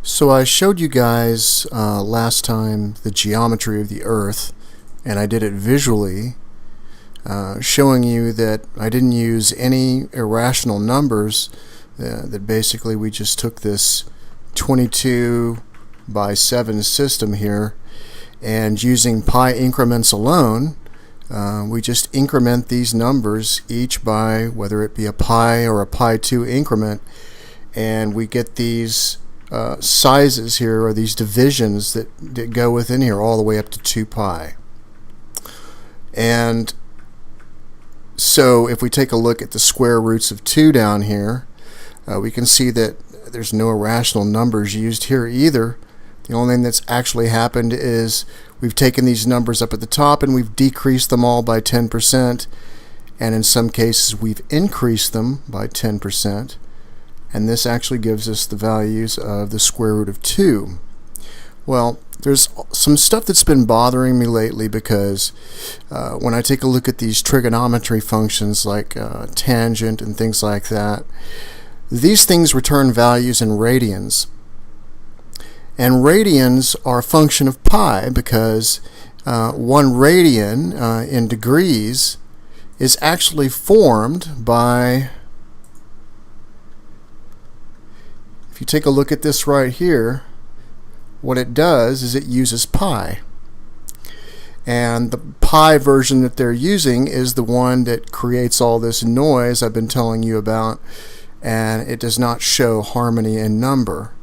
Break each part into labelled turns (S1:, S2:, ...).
S1: So I showed you guys last time the geometry of the Earth, and I did it visually, showing you that I didn't use any irrational numbers, that basically we just took this 22 by 7 system here, and using pi increments alone, we just increment these numbers each by whether it be a pi or a pi 2 increment, and we get these sizes here, or these divisions that go within here all the way up to 2 pi. And so if we take a look at the square roots of 2 down here, we can see that there's no irrational numbers used here either. The only thing that's actually happened is we've taken these numbers up at the top and we've decreased them all by 10%, and in some cases we've increased them by 10%. And this actually gives us the values of the square root of 2. Well, there's some stuff that's been bothering me lately because when I take a look at these trigonometry functions like tangent and things like that, these things return values in radians. And radians are a function of pi because 1 radian in degrees is actually formed by, if you take a look at this right here, what it does is it uses pi. And the pi version that they're using is the one that creates all this noise I've been telling you about, and it does not show harmony in number.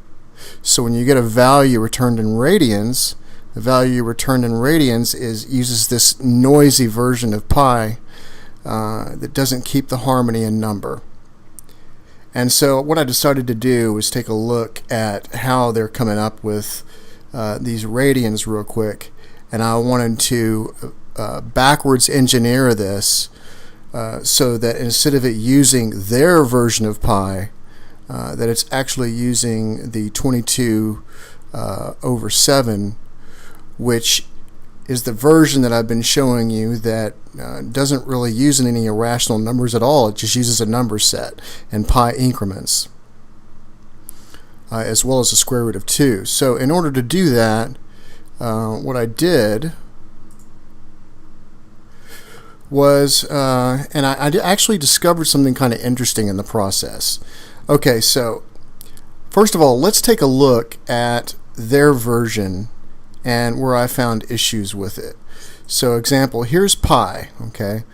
S1: So when you get a value returned in radians, the value returned in radians uses this noisy version of pi that doesn't keep the harmony in number. And so what I decided to do was take a look at how they're coming up with these radians real quick, and I wanted to backwards engineer this so that instead of it using their version of pi, that it's actually using the 22 over 7, which is the version that I've been showing you that doesn't really use any irrational numbers at all. It just uses a number set and pi increments, as well as the square root of 2. So in order to do that, what I did was, and I actually discovered something kind of interesting in the process. Okay, so first of all, let's take a look at their version and where I found issues with it. So example, here's pi, okay?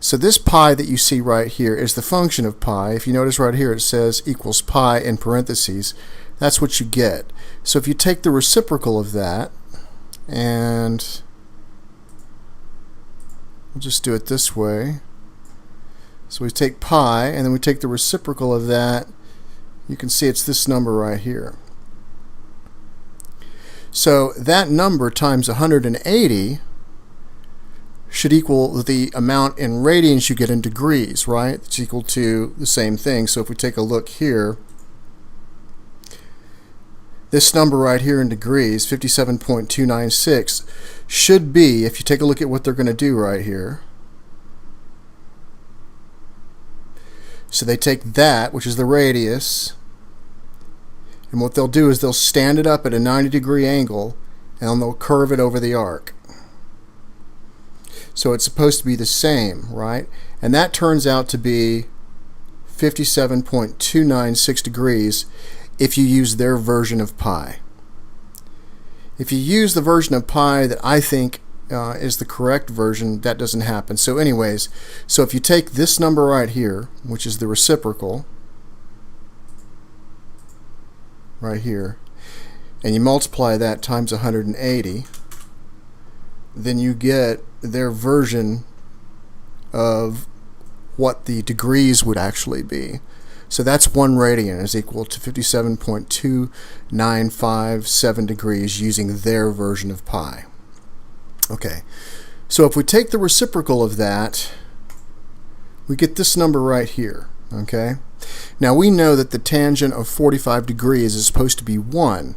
S1: So this pi that you see right here is the function of pi. If you notice right here it says equals pi in parentheses. That's what you get. So if you take the reciprocal of that, and we'll just do it this way. So we take pi and then we take the reciprocal of that. You can see it's this number right here. So that number times 180 should equal the amount in radians you get in degrees, right? It's equal to the same thing. So if we take a look here, this number right here in degrees, 57.296, should be, if you take a look at what they're going to do right here, so they take that, which is the radius, and what they'll do is they'll stand it up at a 90-degree angle and they'll curve it over the arc. So it's supposed to be the same, right? And that turns out to be 57.296 degrees if you use their version of pi. If you use the version of pi that I think is the correct version, that doesn't happen. So anyways, so if you take this number right here, which is the reciprocal, right here, and you multiply that times 180, then you get their version of what the degrees would actually be. So that's 1 radian is equal to 57.2957 degrees using their version of pi. Okay, so if we take the reciprocal of that, we get this number right here. Okay, now we know that the tangent of 45 degrees is supposed to be 1.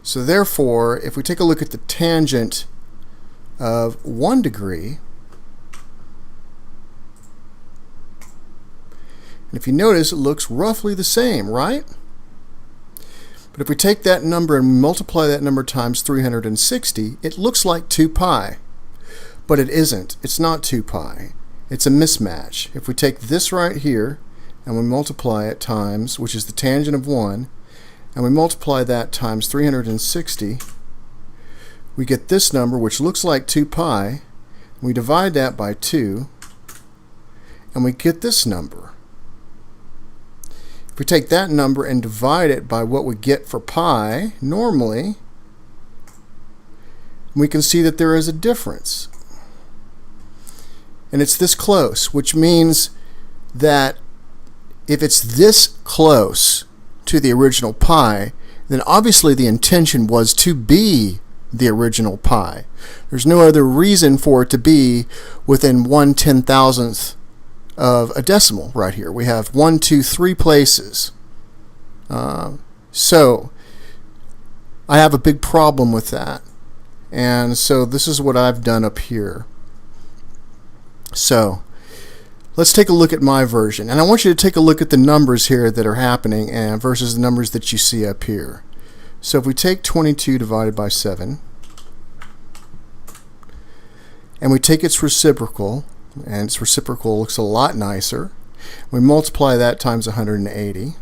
S1: So therefore, if we take a look at the tangent of 1 degree, and if you notice, it looks roughly the same, right? But if we take that number and multiply that number times 360, it looks like 2 pi. But it isn't. It's not 2 pi. It's a mismatch. If we take this right here and we multiply it times, which is the tangent of 1, and we multiply that times 360, we get this number, which looks like 2 pi. We divide that by 2, and we get this number. If we take that number and divide it by what we get for pi normally, we can see that there is a difference. And it's this close, which means that if it's this close to the original pi, then obviously the intention was to be the original pi. There's no other reason for it to be within 1/10,000th of a decimal right here. We have 1, 2, 3 places. So I have a big problem with that. And so this is what I've done up here. So let's take a look at my version. And I want you to take a look at the numbers here that are happening and versus the numbers that you see up here. So if we take 22 divided by 7, and we take its reciprocal, and its reciprocal looks a lot nicer, we multiply that times 180,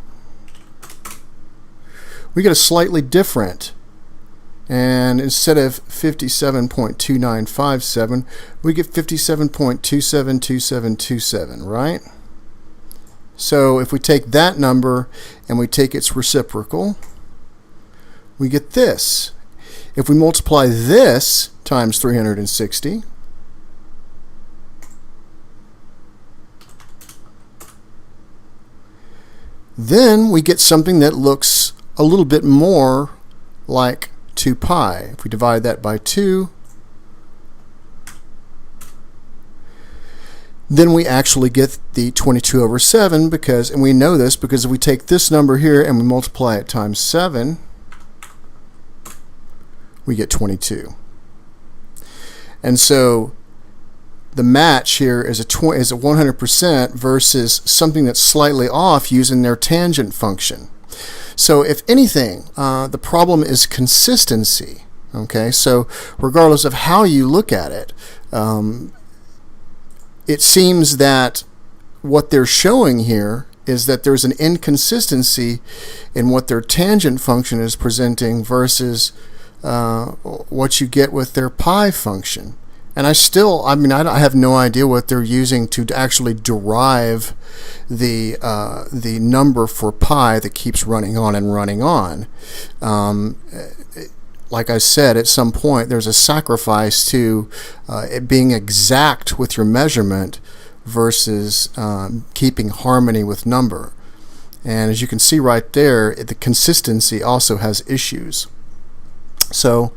S1: we get a slightly different, and instead of 57.2957, we get 57.272727, right? So if we take that number and we take its reciprocal, we get this. If we multiply this times 360, then we get something that looks a little bit more like 2 pi. If we divide that by 2, then we actually get the 22 over 7 because, and we know this because if we take this number here and we multiply it times 7, we get 22. And so the match here is a 100% versus something that's slightly off using their tangent function. So if anything, the problem is consistency. Okay, so regardless of how you look at it, it seems that what they're showing here is that there's an inconsistency in what their tangent function is presenting versus what you get with their pi function. And I have no idea what they're using to actually derive the number for pi that keeps running on and running on. Like I said, at some point there's a sacrifice to it being exact with your measurement versus keeping harmony with number. And as you can see right there, the consistency also has issues. So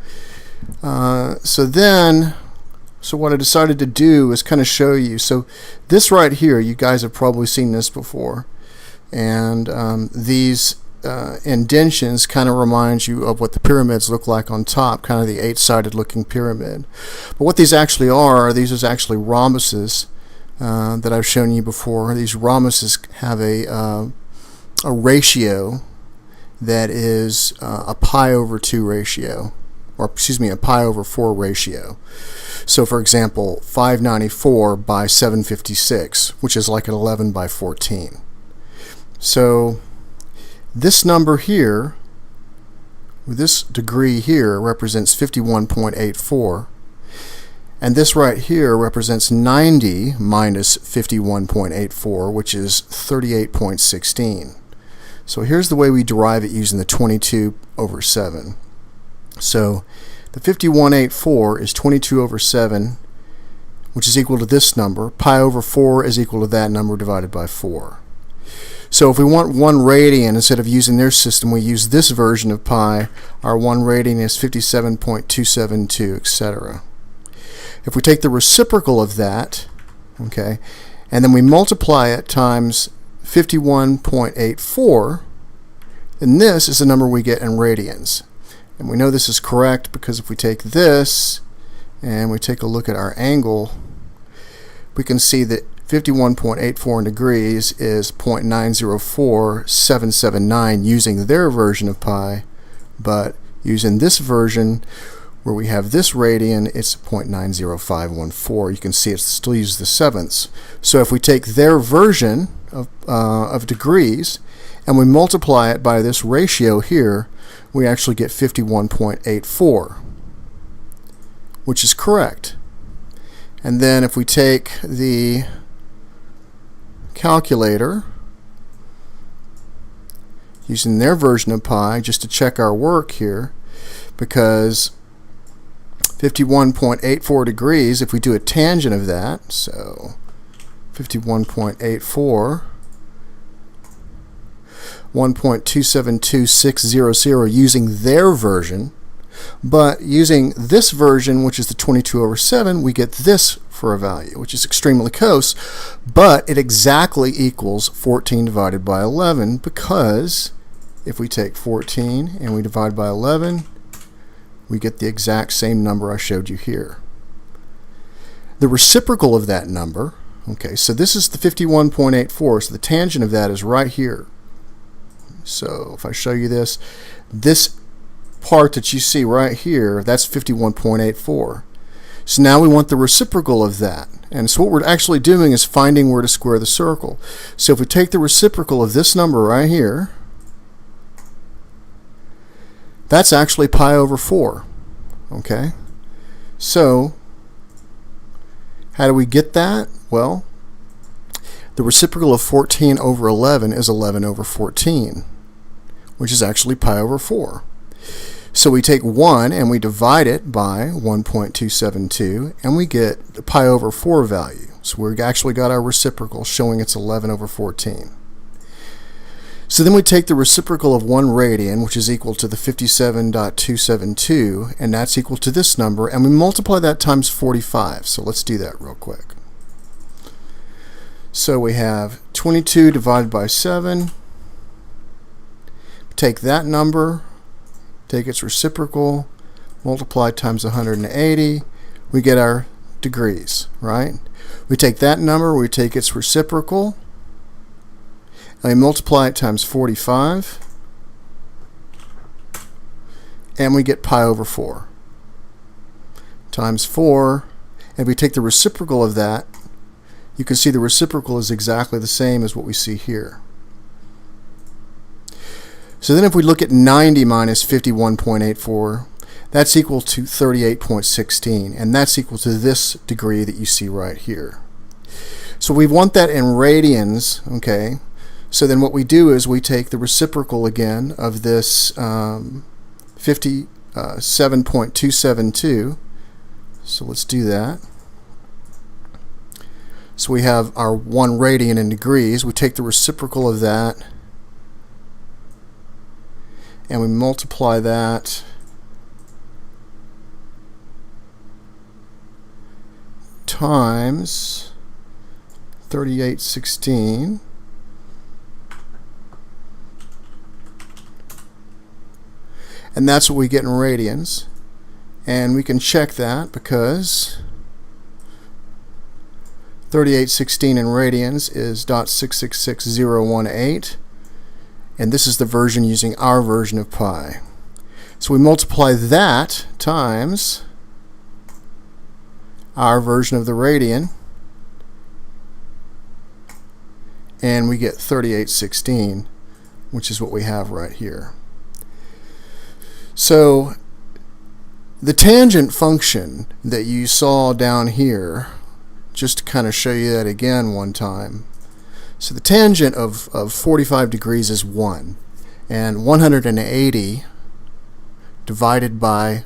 S1: what I decided to do is kind of show you. So this right here, you guys have probably seen this before. And these indentions kind of remind you of what the pyramids look like on top, kind of the 8-sided looking pyramid. But what these actually are, these are actually rhombuses that I've shown you before. These rhombuses have a ratio that is a pi over 2 ratio, or excuse me, a pi over 4 ratio. So for example, 594 by 756, which is like an 11 by 14. So this number here, this degree here, represents 51.84, and this right here represents 90 minus 51.84, which is 38.16. So here's the way we derive it using the 22 over 7. So the 51.84 is 22 over 7, which is equal to this number. Pi over 4 is equal to that number divided by 4. So if we want 1 radian, instead of using their system, we use this version of pi. Our 1 radian is 57.272, etc. If we take the reciprocal of that, okay, and then we multiply it times 51.84, then this is the number we get in radians. And we know this is correct because if we take this and we take a look at our angle, we can see that 51.84 in degrees is 0.904779 using their version of pi, but using this version where we have this radian, it's 0.90514. You can see it still uses the sevenths. So if we take their version of degrees and we multiply it by this ratio here, we actually get 51.84, which is correct. And then if we take the calculator using their version of pi just to check our work here, because 51.84 degrees, if we do a tangent of that, so 51.84, 1.272600 using their version, but using this version, which is the 22/7, we get this for a value, which is extremely close, but it exactly equals 14 divided by 11, because if we take 14 and we divide by 11, we get the exact same number I showed you here. The reciprocal of that number, okay, so this is the 51.84, so the tangent of that is right here. So if I show you this part that you see right here, that's 51.84. So now we want the reciprocal of that. And so what we're actually doing is finding where to square the circle. So if we take the reciprocal of this number right here, that's actually pi over 4. Okay? So how do we get that? Well, the reciprocal of 14 over 11 is 11 over 14, which is actually pi over 4. So we take 1 and we divide it by 1.272 and we get the pi over 4 value. So we actually got our reciprocal showing it's 11 over 14. So then we take the reciprocal of 1 radian, which is equal to the 57.272, and that's equal to this number, and we multiply that times 45. So let's do that real quick. So we have 22 divided by 7. Take that number, take its reciprocal, multiply times 180, we get our degrees, right? We take that number, we take its reciprocal, and we multiply it times 45, and we get pi over 4 times 4, and we take the reciprocal of that, you can see the reciprocal is exactly the same as what we see here. So then if we look at 90 minus 51.84, that's equal to 38.16, and that's equal to this degree that you see right here. So we want that in radians, okay? So then what we do is we take the reciprocal again of this 57.272. So let's do that. So we have our 1 radian in degrees. We take the reciprocal of that, and we multiply that times 3816, and that's what we get in radians. And we can check that because 3816 in radians is .666018, and this is the version using our version of pi. So we multiply that times our version of the radian, and we get 3816, which is what we have right here. So the tangent function that you saw down here, just to kind of show you that again one time. So the tangent of 45 degrees is 1, and 180 divided by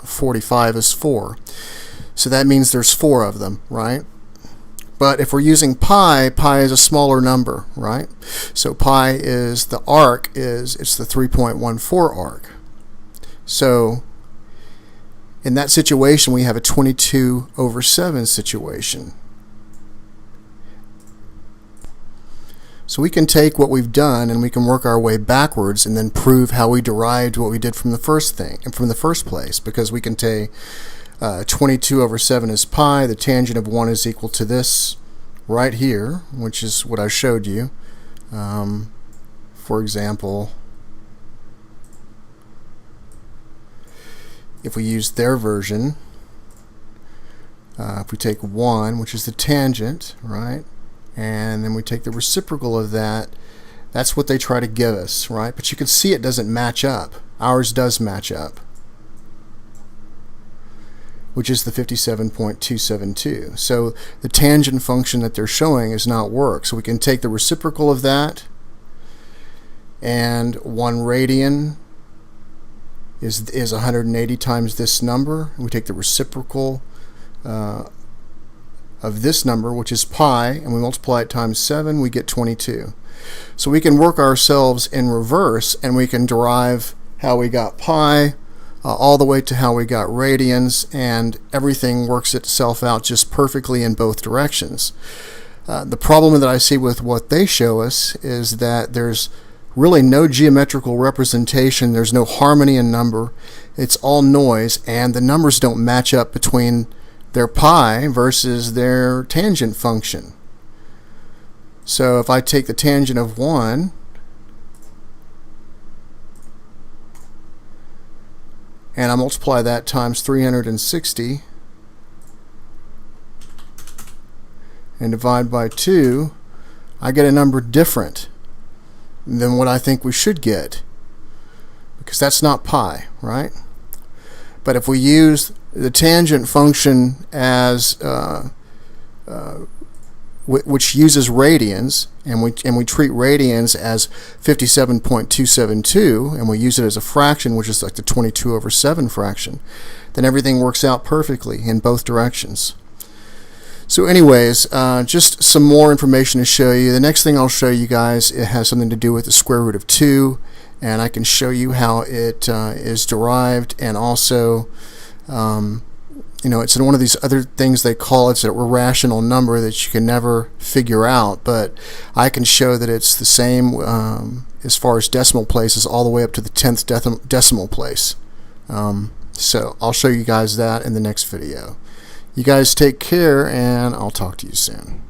S1: 45 is 4. So that means there's 4 of them, right? But if we're using pi, pi is a smaller number, right? So pi is the arc, it's the 3.14 arc. So in that situation, we have a 22/7 situation. So we can take what we've done and we can work our way backwards and then prove how we derived what we did from the first thing and from the first place, because we can take 22/7 is pi, the tangent of 1 is equal to this right here, which is what I showed you. For example, if we use their version, if we take 1, which is the tangent, right, and then we take the reciprocal of that, that's what they try to give us, right? But you can see it doesn't match up. Ours does match up, which is the 57.272. So the tangent function that they're showing is not work. So we can take the reciprocal of that, and 1 radian is 180 times this number. We take the reciprocal of this number, which is pi, and we multiply it times 7, we get 22. So we can work ourselves in reverse, and we can derive how we got pi all the way to how we got radians, and everything works itself out just perfectly in both directions. The problem that I see with what they show us is that there's really no geometrical representation, there's no harmony in number, it's all noise, and the numbers don't match up between their pi versus their tangent function. So if I take the tangent of 1 and I multiply that times 360 and divide by 2, I get a number different than what I think we should get, because that's not pi, right? But if we use the tangent function as which uses radians, and we treat radians as 57.272, and we use it as a fraction, which is like the 22/7 fraction, then everything works out perfectly in both directions. So anyways, just some more information to show you. The next thing I'll show you guys, it has something to do with the square root of 2, and I can show you how it is derived, and also it's one of these other things they call it's a irrational number that you can never figure out, but I can show that it's the same as far as decimal places all the way up to the 10th decimal place. So I'll show you guys that in the next video. You guys take care, and I'll talk to you soon.